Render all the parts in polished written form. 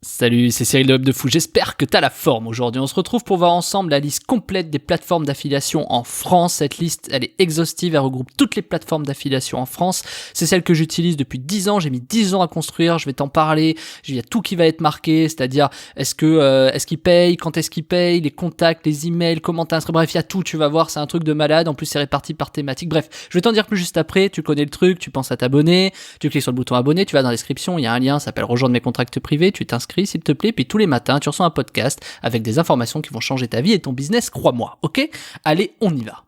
Salut, c'est Cyril de Web de Fou, j'espère que t'as la forme aujourd'hui. On se retrouve pour voir ensemble la liste complète des plateformes d'affiliation en France. Cette liste, elle est exhaustive, elle regroupe toutes les plateformes d'affiliation en France. C'est celle que j'utilise depuis 10 ans, j'ai mis 10 ans à construire, je vais t'en parler. Il y a tout qui va être marqué, c'est-à-dire est-ce qu'ils payent, quand est-ce qu'ils payent, les contacts, les emails, comment t'inscrire, bref, il y a tout, tu vas voir, c'est un truc de malade. En plus, c'est réparti par thématique. Bref, je vais t'en dire plus juste après, tu connais le truc, tu penses à t'abonner, tu cliques sur le bouton abonner, tu vas dans la description, il y a un lien, ça s'appelle rejoindre mes contacts privés, tu t'inscris s'il te plaît, puis tous les matins tu reçois un podcast avec des informations qui vont changer ta vie et ton business, crois-moi, ok ? Allez, on y va.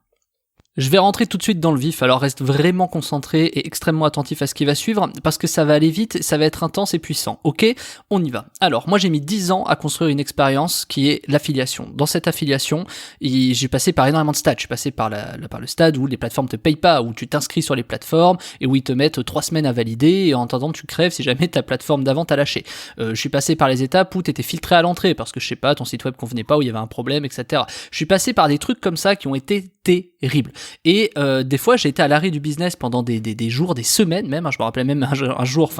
Je vais rentrer tout de suite dans le vif, alors reste vraiment concentré et extrêmement attentif à ce qui va suivre, parce que ça va aller vite, ça va être intense et puissant, ok ? On y va. Alors, moi j'ai mis 10 ans à construire une expérience qui est l'affiliation. Dans cette affiliation, j'ai passé par énormément de stades. Je suis passé par le stade où les plateformes te payent pas, où tu t'inscris sur les plateformes, et où ils te mettent 3 semaines à valider, et en attendant tu crèves si jamais ta plateforme d'avant t'a lâché. Je suis passé par les étapes où t'étais filtré à l'entrée, parce que je sais pas, ton site web convenait pas, où il y avait un problème, etc. Je suis passé par des trucs comme ça qui ont été terribles. Et des fois j'ai été à l'arrêt du business pendant des jours, des semaines même, je me rappelais même un jour,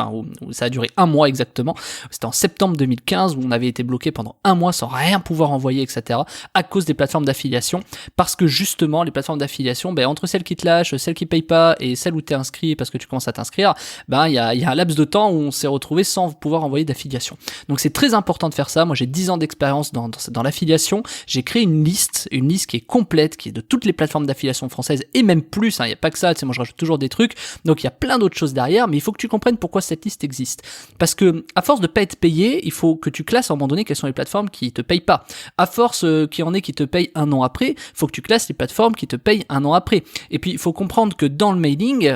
où ça a duré un mois exactement, c'était en septembre 2015 où on avait été bloqué pendant un mois sans rien pouvoir envoyer, etc. à cause des plateformes d'affiliation, parce que justement les plateformes d'affiliation, entre celles qui te lâchent, celles qui payent pas et celles où t'es inscrit parce que tu commences à t'inscrire, il y a un laps de temps où on s'est retrouvé sans pouvoir envoyer d'affiliation. Donc c'est très important de faire ça. Moi j'ai 10 ans d'expérience dans l'affiliation, j'ai créé une liste qui est complète, qui est de toutes les plateformes d'affiliation françaises et même plus, il n'y a pas que ça, moi je rajoute toujours des trucs, donc il y a plein d'autres choses derrière, mais il faut que tu comprennes pourquoi cette liste existe. Parce que à force de pas être payé, il faut que tu classes à un moment donné quelles sont les plateformes qui te payent pas. À force qu'il y en ait qui te payent un an après, il faut que tu classes les plateformes qui te payent un an après. Et puis il faut comprendre que dans le mailing,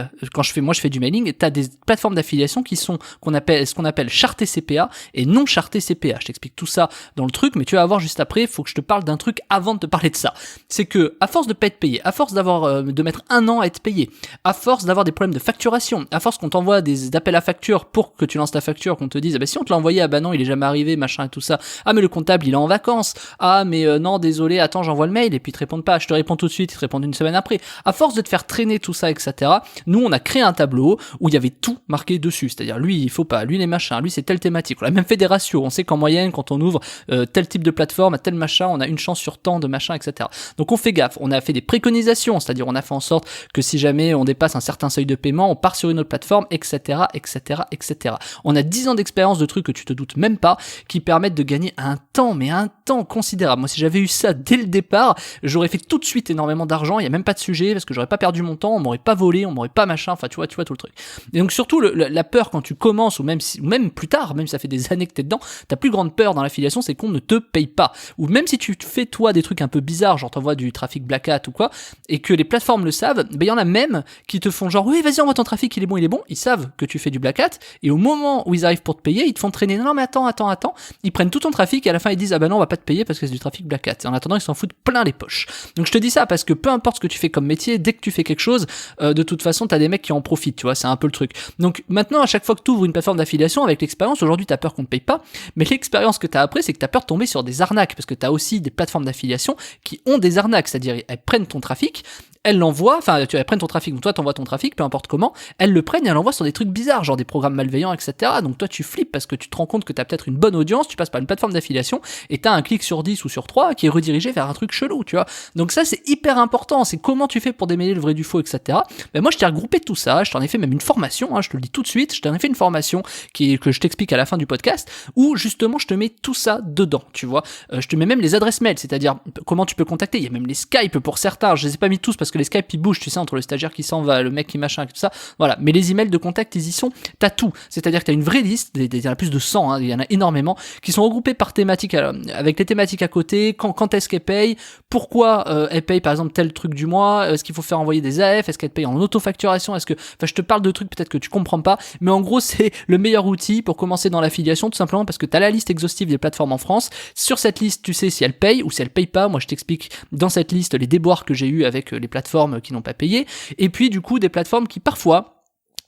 moi je fais du mailing, tu as des plateformes d'affiliation qui sont ce qu'on appelle chartées CPA et non chartées CPA. Je t'explique tout ça dans le truc, mais tu vas voir juste après, il faut que je te parle d'un truc avant de te parler de ça. C'est que à force de pas être payé, à force de mettre un an à être payé, à force d'avoir des problèmes de facturation, à force qu'on t'envoie des appels à facture pour que tu lances ta facture, qu'on te dise si on te l'a envoyé, non il est jamais arrivé, machin et tout ça, mais le comptable il est en vacances, non désolé, attends j'envoie le mail, et puis ils te répondent pas, je te réponds tout de suite, ils te répondent une semaine après. À force de te faire traîner tout ça, etc., nous on a créé un tableau où il y avait tout marqué dessus, c'est-à-dire lui il faut pas, lui les machins, lui c'est telle thématique, on a même fait des ratios, on sait qu'en moyenne quand on ouvre tel type de plateforme à tel machin, on a une chance sur tant de machin, etc. Donc on fait gaffe, on a fait des préconisations, c'est-à-dire on a fait en sorte que si jamais on dépasse un certain seuil de paiement, on part sur une autre plateforme, etc., etc., etc. On a 10 ans d'expérience de trucs que tu te doutes même pas, qui permettent de gagner un temps considérable. Moi, si j'avais eu ça dès le départ, j'aurais fait tout de suite énormément d'argent, il y a même pas de sujet, parce que j'aurais pas perdu mon temps, on m'aurait pas volé, on m'aurait pas machin, tu vois tout le truc. Et donc surtout, la peur quand tu commences, ou même plus tard, même si ça fait des années que t'es dedans, ta plus grande peur dans l'affiliation, c'est qu'on ne te paye pas. Ou même si tu fais toi des trucs un peu bizarres, genre t'envoies du trafic Black Hat ou quoi, et que les plateformes le savent, il y en a même qui te font genre oui vas-y envoie ton trafic, il est bon, ils savent que tu fais du Black Hat, et au moment où ils arrivent pour te payer, ils te font traîner, non mais attends, ils prennent tout ton trafic et à la fin ils disent non on va pas te payer parce que c'est du trafic Black Hat, et en attendant ils s'en foutent plein les poches. Donc je te dis ça parce que peu importe ce que tu fais comme métier, dès que tu fais quelque chose, de toute façon t'as des mecs qui en profitent, tu vois, c'est un peu le truc. Donc maintenant à chaque fois que tu ouvres une plateforme d'affiliation, avec l'expérience, aujourd'hui t'as peur qu'on te paye pas, mais l'expérience que t'as après c'est que t'as peur de tomber sur des arnaques, parce que t'as aussi des plateformes d'affiliation qui ont des arnaques, c'est-à-dire elles prennent ton trafic, elles l'envoient, elles prennent ton trafic, donc toi t'envoies ton trafic, peu importe comment, elles le prennent et elles l'envoient sur des trucs bizarres, genre des programmes malveillants, etc. Donc toi tu flippes parce que tu te rends compte que t'as peut-être une bonne audience, tu passes par une plateforme d'affiliation et t'as un clic sur 10 ou sur 3 qui est redirigé vers un truc chelou, tu vois. Donc ça c'est hyper important, c'est comment tu fais pour démêler le vrai du faux, etc. Moi je t'ai regroupé tout ça, je t'en ai fait même une formation, je te le dis tout de suite, je t'en ai fait une formation que je t'explique à la fin du podcast, où justement je te mets tout ça dedans, tu vois. Je te mets même les adresses mail, c'est-à-dire comment tu peux contacter, il y a même les Skype pour certains, je les ai pas mis tous parce que les Skype ils bougent, tu sais, entre le stagiaire qui s'en va, le mec qui machin, tout ça, voilà, mais les emails de contact ils y sont, t'as tout, c'est-à-dire que t'as une vraie liste, il y en a plus de 100, il y en a énormément, qui sont regroupés par thématique, avec les thématiques à côté, quand est-ce qu'elles payent, pourquoi elles payent par exemple tel truc du mois, est-ce qu'il faut faire envoyer des AF, est-ce qu'elles payent en autofacturation, je te parle de trucs peut-être que tu comprends pas, mais en gros c'est le meilleur outil pour commencer dans l'affiliation, tout simplement parce que t'as la liste exhaustive des plateformes en France. Sur cette liste tu sais si elles payent ou si elles payent pas. Moi je t'explique dans cette liste les déboires que j'ai eu avec les plateformes qui n'ont pas payé, et puis du coup des plateformes qui parfois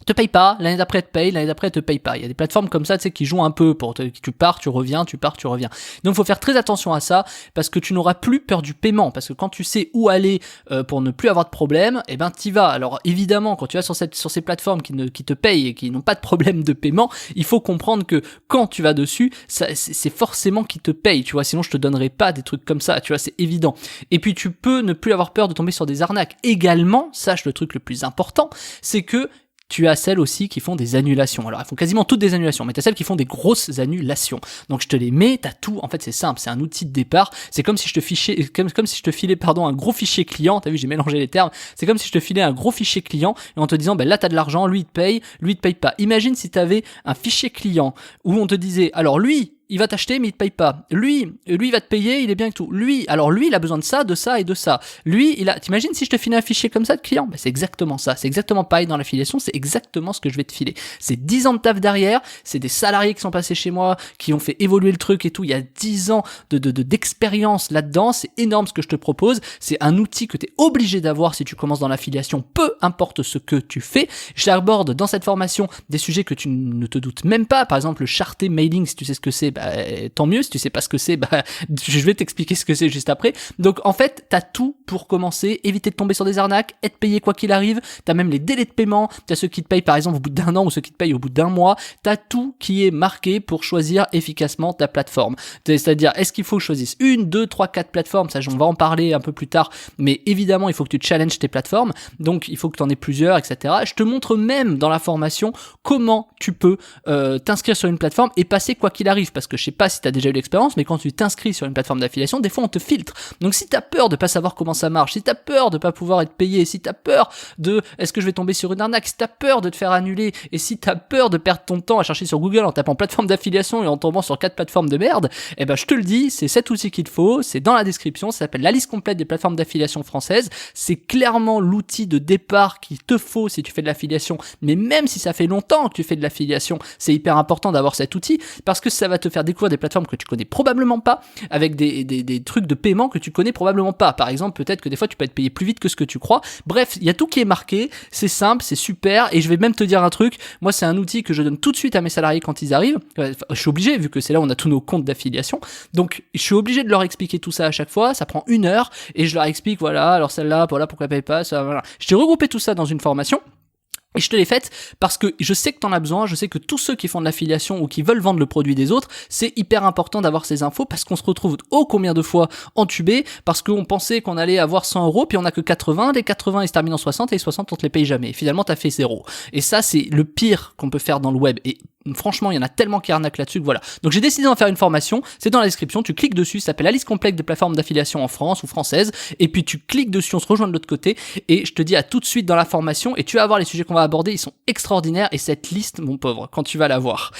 te paye pas, l'année d'après elle te paye, l'année d'après elle te paye pas. Il y a des plateformes comme ça, tu sais, qui jouent un peu tu pars, tu reviens, tu pars, tu reviens. Donc faut faire très attention à ça parce que tu n'auras plus peur du paiement, parce que quand tu sais où aller pour ne plus avoir de problème, eh ben t'y vas. Alors évidemment, quand tu vas sur ces plateformes qui te payent et qui n'ont pas de problème de paiement, il faut comprendre que quand tu vas dessus, c'est forcément qu'ils te payent, tu vois, sinon je te donnerai pas des trucs comme ça, tu vois, c'est évident. Et puis tu peux ne plus avoir peur de tomber sur des arnaques. Également, sache le truc le plus important, c'est que tu as celles aussi qui font des annulations. Alors, elles font quasiment toutes des annulations, mais tu as celles qui font des grosses annulations. Donc, je te les mets, tu as tout. En fait, c'est simple, c'est un outil de départ. C'est comme si je te filais un gros fichier client. Tu as vu, j'ai mélangé les termes. C'est comme si je te filais un gros fichier client et en te disant, ben là, tu as de l'argent, lui, il te paye pas. Imagine si tu avais un fichier client où on te disait, alors lui, il va t'acheter mais il te paye pas. Lui, il va te payer, il est bien que tout. Lui, il a besoin de ça, de ça et de ça. T'imagines si je te filais un fichier comme ça de client? Ben, c'est exactement ça. C'est exactement pareil dans l'affiliation. C'est exactement ce que je vais te filer. C'est 10 ans de taf derrière. C'est des salariés qui sont passés chez moi, qui ont fait évoluer le truc et tout. Il y a 10 ans d'expérience là-dedans. C'est énorme ce que je te propose. C'est un outil que tu es obligé d'avoir si tu commences dans l'affiliation, peu importe ce que tu fais. J'aborde dans cette formation des sujets que tu ne te doutes même pas. Par exemple, le charté mailing, si tu sais ce que c'est, tant mieux. Si tu sais pas ce que c'est, je vais t'expliquer ce que c'est juste après. Donc en fait, t'as tout pour commencer, éviter de tomber sur des arnaques, être payé quoi qu'il arrive. T'as même les délais de paiement, t'as ceux qui te payent par exemple au bout d'un an ou ceux qui te payent au bout d'un mois. T'as tout qui est marqué pour choisir efficacement ta plateforme. C'est-à-dire, est-ce qu'il faut que je choisisse 1, 2, 3, 4 plateformes? Ça, on va en parler un peu plus tard, mais évidemment, il faut que tu challenges tes plateformes, donc il faut que tu en aies plusieurs, etc. Je te montre même dans la formation comment tu peux t'inscrire sur une plateforme et passer quoi qu'il arrive, parce que je sais pas si tu as déjà eu l'expérience, mais quand tu t'inscris sur une plateforme d'affiliation, des fois on te filtre. Donc si tu as peur de pas savoir comment ça marche, si tu as peur de pas pouvoir être payé, si tu as peur de est-ce que je vais tomber sur une arnaque, si tu as peur de te faire annuler, et si tu as peur de perdre ton temps à chercher sur Google en tapant plateforme d'affiliation et en tombant sur 4 plateformes de merde, eh ben je te le dis, c'est cet outil qu'il te faut, c'est dans la description, ça s'appelle la liste complète des plateformes d'affiliation françaises. C'est clairement l'outil de départ qu'il te faut si tu fais de l'affiliation, mais même si ça fait longtemps que tu fais de l'affiliation, c'est hyper important d'avoir cet outil parce que ça va te faire découvrir des plateformes que tu connais probablement pas, avec des trucs de paiement que tu connais probablement pas. Par exemple, peut-être que des fois tu peux être payé plus vite que ce que tu crois. Bref, il y a tout qui est marqué, c'est simple, c'est super, et je vais même te dire un truc, moi c'est un outil que je donne tout de suite à mes salariés quand ils arrivent. Je suis obligé, vu que c'est là où on a tous nos comptes d'affiliation, donc je suis obligé de leur expliquer tout ça à chaque fois, ça prend 1 heure, et je leur explique, voilà, alors celle-là, voilà pourquoi elle paye pas, ça, voilà. Je t'ai regroupé tout ça dans une formation, et je te l'ai faite parce que je sais que t'en as besoin, je sais que tous ceux qui font de l'affiliation ou qui veulent vendre le produit des autres, c'est hyper important d'avoir ces infos parce qu'on se retrouve combien de fois entubé parce qu'on pensait qu'on allait avoir 100 euros puis on a que 80, les 80 ils se terminent en 60 et les 60 on te les paye jamais. Et finalement t'as fait 0. Et ça c'est le pire qu'on peut faire dans le web et franchement, il y en a tellement qui arnaquent là-dessus que voilà. Donc j'ai décidé d'en faire une formation, c'est dans la description, tu cliques dessus, ça s'appelle la liste complète des plateformes d'affiliation en France ou françaises, et puis tu cliques dessus, on se rejoint de l'autre côté, et je te dis à tout de suite dans la formation, et tu vas voir les sujets qu'on va aborder, ils sont extraordinaires, et cette liste, mon pauvre, quand tu vas la voir,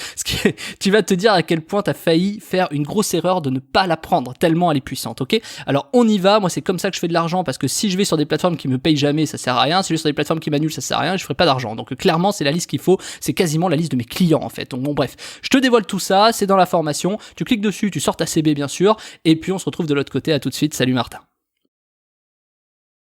tu vas te dire à quel point t'as failli faire une grosse erreur de ne pas la prendre, tellement elle est puissante, ok? Alors on y va, moi c'est comme ça que je fais de l'argent, parce que si je vais sur des plateformes qui me payent jamais, ça sert à rien, si je vais sur des plateformes qui m'annulent, ça sert à rien, je ferai pas d'argent. Donc clairement, c'est la liste qu'il faut, c'est quasiment la liste de mes clients en fait. Donc bon bref, je te dévoile tout ça, c'est dans la formation, tu cliques dessus, tu sors ta CB bien sûr, et puis on se retrouve de l'autre côté, à tout de suite, salut Martin.